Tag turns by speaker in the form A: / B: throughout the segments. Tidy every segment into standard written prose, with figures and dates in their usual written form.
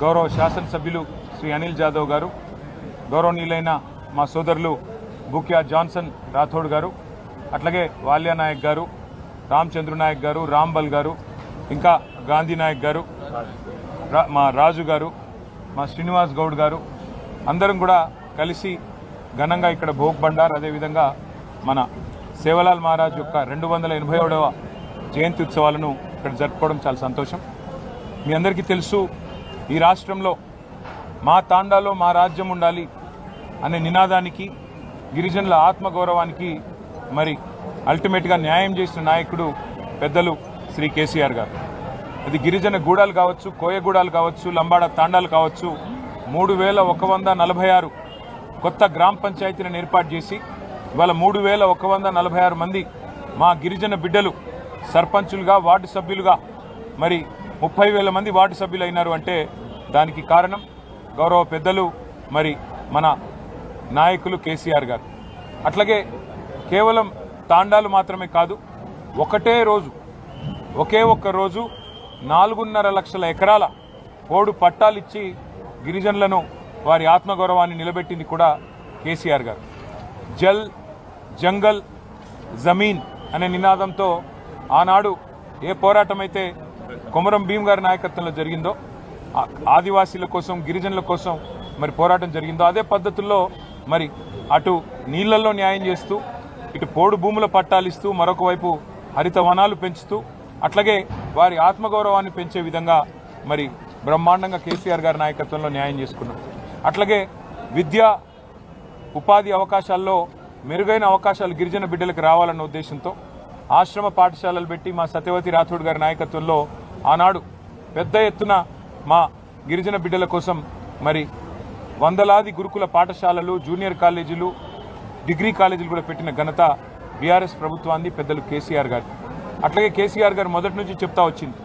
A: గౌరవ శాసనసభ్యులు శ్రీ అనిల్ జాదవ్ గారు, గౌరవనీయులైన మా సోదరులు బుక్యా జాన్సన్ రాథోడ్ గారు, అట్లాగే వాల్యా నాయక్ గారు, రామచంద్ర నాయక్ గారు, రాంబల్ గారు, ఇంకా గాంధీ నాయక్ గారు, మా రాజు గారు, మా శ్రీనివాస్ గౌడ్ గారు అందరం కూడా కలిసి ఘనంగా ఇక్కడ భోగ్ బండార్, అదేవిధంగా మన సేవలాల్ మహారాజ్ యొక్క 287వ జయంతి ఉత్సవాలను ఇక్కడ జరుపుకోవడం చాలా సంతోషం. మీ అందరికీ తెలుసు, ఈ రాష్ట్రంలో మా తాండాలో మా రాజ్యం ఉండాలి అనే నినాదానికి, గిరిజనుల ఆత్మగౌరవానికి మరి అల్టిమేట్గా న్యాయం చేసిన నాయకుడు పెద్దలు శ్రీ కేసీఆర్ గారు. ఇది గిరిజన గూడాలు కావచ్చు, కోయగూడాలు కావచ్చు, లంబాడ తాండాలు కావచ్చు, 3146 కొత్త గ్రామ పంచాయతీలను ఏర్పాటు చేసి ఇవాళ 3146 మంది మా గిరిజన బిడ్డలు సర్పంచులుగా, వార్డు సభ్యులుగా మరి 30,000 మంది వార్డు సభ్యులు అయినారు అంటే దానికి కారణం గౌరవ పెద్దలు మరి మన నాయకులు కేసీఆర్ గారు. అట్లాగే కేవలం తాండాలు మాత్రమే కాదు, ఒకే ఒక్క రోజు 4.5 లక్షల ఎకరాల పోడు పట్టాలిచ్చి గిరిజనులను వారి ఆత్మగౌరవాన్ని నిలబెట్టింది కూడా కేసీఆర్ గారు. జల్, జంగల్, జమీన్ అనే నినాదంతో ఆనాడు ఏ పోరాటం అయితే కొమరం భీం గారి నాయకత్వంలో జరిగిందో, ఆదివాసీల కోసం, గిరిజనుల కోసం మరి పోరాటం జరిగిందో, అదే పద్ధతుల్లో మరి అటు నీళ్లలో న్యాయం చేస్తూ, ఇటు పోడు భూముల పట్టాలిస్తూ, మరొక వైపు హరిత వనాలు పెంచుతూ, అట్లాగే వారి ఆత్మగౌరవాన్ని పెంచే విధంగా మరి బ్రహ్మాండంగా కేసీఆర్ గారి నాయకత్వంలో న్యాయం చేసుకున్నాం. అట్లాగే విద్యా ఉపాధి అవకాశాల్లో మెరుగైన అవకాశాలు గిరిజన బిడ్డలకు రావాలన్న ఉద్దేశంతో ఆశ్రమ పాఠశాలలు పెట్టి మా సత్యవతి రాథోడ్ గారి నాయకత్వంలో ఆనాడు పెద్ద ఎత్తున మా గిరిజన బిడ్డల కోసం మరి వందలాది గురుకుల పాఠశాలలు, జూనియర్ కాలేజీలు, డిగ్రీ కాలేజీలు కూడా పెట్టిన ఘనత బీఆర్ఎస్ ప్రభుత్వాన్ని, పెద్దలు కేసీఆర్ గారు. అట్లాగే కేసీఆర్ గారు మొదటి నుంచి చెప్తా వచ్చింది,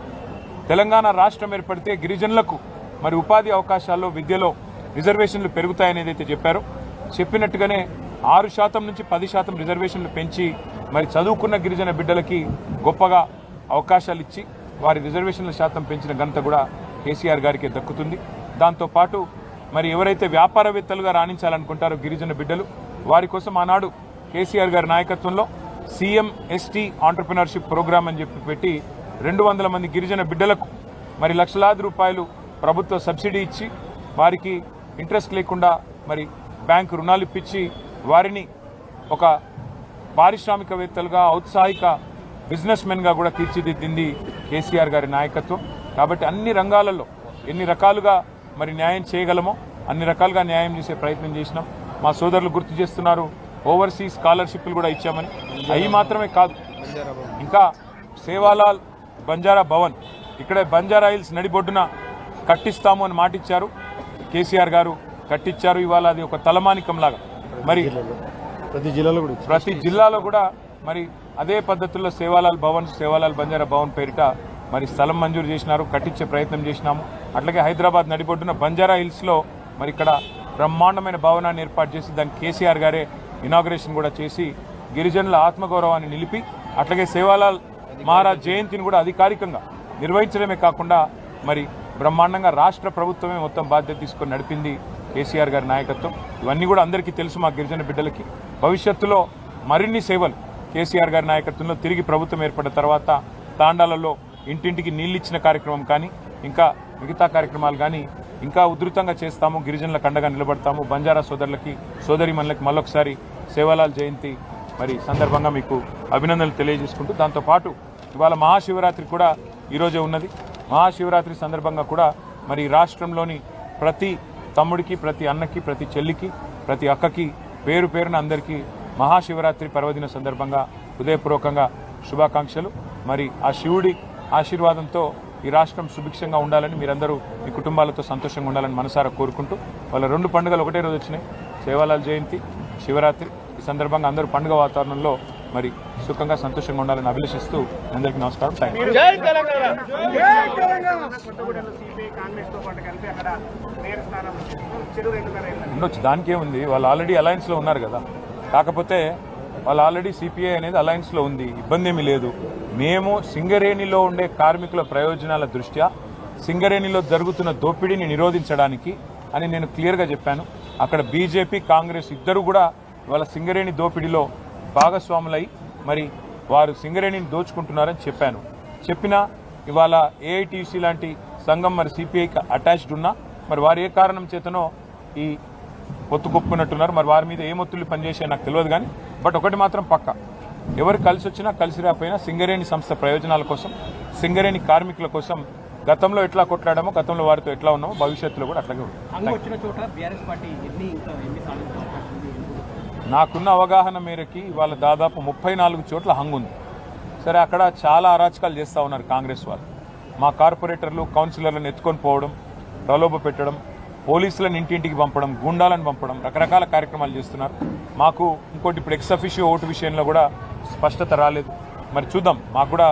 A: తెలంగాణ రాష్ట్రం ఏర్పడితే గిరిజనులకు మరి ఉపాధి అవకాశాల్లో, విద్యలో రిజర్వేషన్లు పెరుగుతాయని ఏదైతే చెప్పారో చెప్పినట్టుగానే 6% నుంచి 10% రిజర్వేషన్లు పెంచి మరి చదువుకున్న గిరిజన బిడ్డలకి గొప్పగా అవకాశాలు ఇచ్చి వారి రిజర్వేషన్ల శాతం పెంచిన ఘనత కూడా కేసీఆర్ గారికి దక్కుతుంది. దాంతోపాటు మరి ఎవరైతే వ్యాపారవేత్తలుగా రాణించాలనుకుంటారో గిరిజన బిడ్డలు, వారి కోసం ఆనాడు కేసీఆర్ గారి నాయకత్వంలో సీఎం ఎస్టీ ఆంటర్ప్రినర్షిప్ ప్రోగ్రామ్ అని చెప్పి పెట్టి 200 మంది గిరిజన బిడ్డలకు మరి లక్షలాది రూపాయలు ప్రభుత్వ సబ్సిడీ ఇచ్చి వారికి ఇంట్రెస్ట్ లేకుండా మరి బ్యాంకు రుణాలు ఇప్పించి వారిని ఒక పారిశ్రామికవేత్తలుగా, ఔత్సాహిక బిజినెస్ మెన్గా కూడా తీర్చిదిద్దింది కేసీఆర్ గారి నాయకత్వం. కాబట్టి అన్ని రంగాలలో ఎన్ని రకాలుగా మరి న్యాయం చేయగలమో అన్ని రకాలుగా న్యాయం చేసే ప్రయత్నం చేసినాం. మా సోదరులు గుర్తు చేస్తున్నారు, ఓవర్సీస్ స్కాలర్షిప్లు కూడా ఇచ్చామని. అవి మాత్రమే కాదు, ఇంకా సేవాలాల్ బంజారా భవన్ ఇక్కడే బంజారా హిల్స్ నడిబొడ్డున కట్టిస్తాము అని మాటిచ్చారు. కేసీఆర్ గారు కట్టించారు. ఇవాళ అది ఒక తలమానికంలాగా మరి ప్రతి జిల్లాలో కూడా మరి అదే పద్ధతుల్లో సేవాలాల్ భవన్, సేవాలాల్ బంజారా భవన్ పేరిట మరి స్థలం మంజూరు చేసినారు, కట్టించే ప్రయత్నం చేసినాము. అట్లాగే హైదరాబాద్ నడిబొడ్డున బంజారా హిల్స్లో మరి ఇక్కడ బ్రహ్మాండమైన భవనాన్ని ఏర్పాటు చేసి దానికి కేసీఆర్ గారే ఇనాగ్రేషన్ కూడా చేసి గిరిజనుల ఆత్మగౌరవాన్ని నిలిపి, అట్లాగే సేవాలాల్ మహారాజ్ జయంతిని కూడా అధికారికంగా నిర్వహించడమే కాకుండా మరి బ్రహ్మాండంగా రాష్ట్ర ప్రభుత్వమే మొత్తం బాధ్యత తీసుకొని నడిపింది కేసీఆర్ గారి నాయకత్వం. ఇవన్నీ కూడా అందరికీ తెలుసు మా గిరిజన బిడ్డలకి. భవిష్యత్తులో మరిన్ని సేవలు కేసీఆర్ గారి నాయకత్వంలో తిరిగి ప్రభుత్వం ఏర్పడిన తర్వాత తాండాలలో ఇంటింటికి నీళ్ళు ఇచ్చిన కార్యక్రమం కానీ, ఇంకా మిగతా కార్యక్రమాలు కానీ ఇంకా ఉధృతంగా చేస్తాము. గిరిజనులకు అండగా నిలబడతాము. బంజారా సోదరులకి, సోదరిమణులకి మళ్ళొకసారి సేవాలాల్ జయంతి మరి సందర్భంగా మీకు అభినందనలు తెలియజేసుకుంటూ, దాంతోపాటు ఇవాళ మహాశివరాత్రి కూడా ఈరోజే ఉన్నది. మహాశివరాత్రి సందర్భంగా కూడా మరి రాష్ట్రంలోని ప్రతి తమ్ముడికి, ప్రతి అన్నకి, ప్రతి చెల్లికి, ప్రతి అక్కకి పేరు పేరున అందరికీ మహాశివరాత్రి పర్వదిన సందర్భంగా హృదయపూర్వకంగా శుభాకాంక్షలు. మరి ఆ శివుడి ఆశీర్వాదంతో ఈ రాష్ట్రం సుభిక్షంగా ఉండాలని, మీరందరూ మీ కుటుంబాలతో సంతోషంగా ఉండాలని మనసారా కోరుకుంటూ, వాళ్ళ 2 పండుగలు ఒకటే రోజు వచ్చినాయి, సేవాలాల్ జయంతి, శివరాత్రి. ఈ సందర్భంగా అందరూ పండుగ వాతావరణంలో మరి సుఖంగా సంతోషంగా ఉండాలని అభిలషిస్తూ అందరికీ నమస్కారం. ఉండొచ్చు, దానికేముంది, వాళ్ళు ఆల్రెడీ అలయన్స్లో ఉన్నారు కదా. కాకపోతే వాళ్ళు ఆల్రెడీ సిపిఐ అనేది అలయన్స్లో ఉంది, ఇబ్బంది ఏమీ లేదు. మేము సింగరేణిలో ఉండే కార్మికుల ప్రయోజనాల దృష్ట్యా సింగరేణిలో జరుగుతున్న దోపిడీని నిరోధించడానికి అని నేను క్లియర్గా చెప్పాను. అక్కడ బీజేపీ కాంగ్రెస్ ఇద్దరు కూడా ఇవాళ సింగరేణి దోపిడీలో భాగస్వాములై మరి వారు సింగరేణిని దోచుకుంటున్నారని చెప్పినా ఇవాళ ఏఐటీసీ లాంటి సంఘం మరి సిపిఐకి అటాచ్డ్ ఉన్నా మరి వారు ఏ కారణం చేతనో ఈ పొత్తుకొప్పుకున్నట్టున్నారు. మరి వారి మీద ఏ మొత్తులు పనిచేసే నాకు తెలియదు కానీ బట్ ఒకటి మాత్రం పక్క, ఎవరు కలిసి వచ్చినా కలిసి రాకపోయినా సింగరేణి సంస్థ ప్రయోజనాల కోసం, సింగరేణి కార్మికుల కోసం గతంలో ఎట్లా కొట్లాడామో, గతంలో వారితో ఎట్లా ఉన్నామో భవిష్యత్తులో కూడా అట్లాగే ఉంటుంది. నాకున్న అవగాహన మేరకి వాళ్ళ దాదాపు 34 చోట్ల హంగు ఉంది. సరే, అక్కడ చాలా అరాచకాలు చేస్తూ ఉన్నారు కాంగ్రెస్ వాళ్ళు. మా కార్పొరేటర్లు కౌన్సిలర్లను ఎత్తుకొని పోవడం, ప్రలోభ పెట్టడం, పోలీసులను ఇంటింటికి పంపడం, గూండాలను పంపడం, రకరకాల కార్యక్రమాలు చేస్తున్నారు. మాకు ఇంకోటి ఇప్పుడు ఎక్స్ అఫిషియో ఓటు విషయంలో కూడా స్పష్టత రాలేదు. మరి చూద్దాం, మాకు కూడా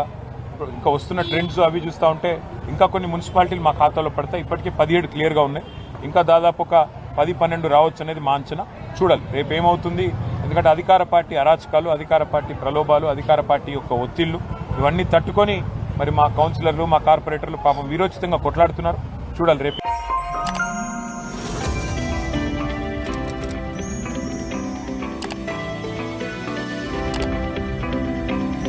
A: ఇంకా వస్తున్న ట్రెండ్స్ అవి చూస్తూ ఉంటే ఇంకా కొన్ని మున్సిపాలిటీలు మా ఖాతాలో పడతాయి. ఇప్పటికే 17 క్లియర్గా ఉన్నాయి. ఇంకా దాదాపు ఒక 10-12 రావచ్చు అనేది మా అంచనా. చూడాలి రేపు ఏమవుతుంది. ఎందుకంటే అధికార పార్టీ అరాచకాలు, అధికార పార్టీ ప్రలోభాలు, అధికార పార్టీ యొక్క ఒత్తిళ్లు ఇవన్నీ తట్టుకొని మరి మా కౌన్సిలర్లు, మా కార్పొరేటర్లు పాపం వీరోచితంగా కొట్లాడుతున్నారు. చూడాలి రేపు.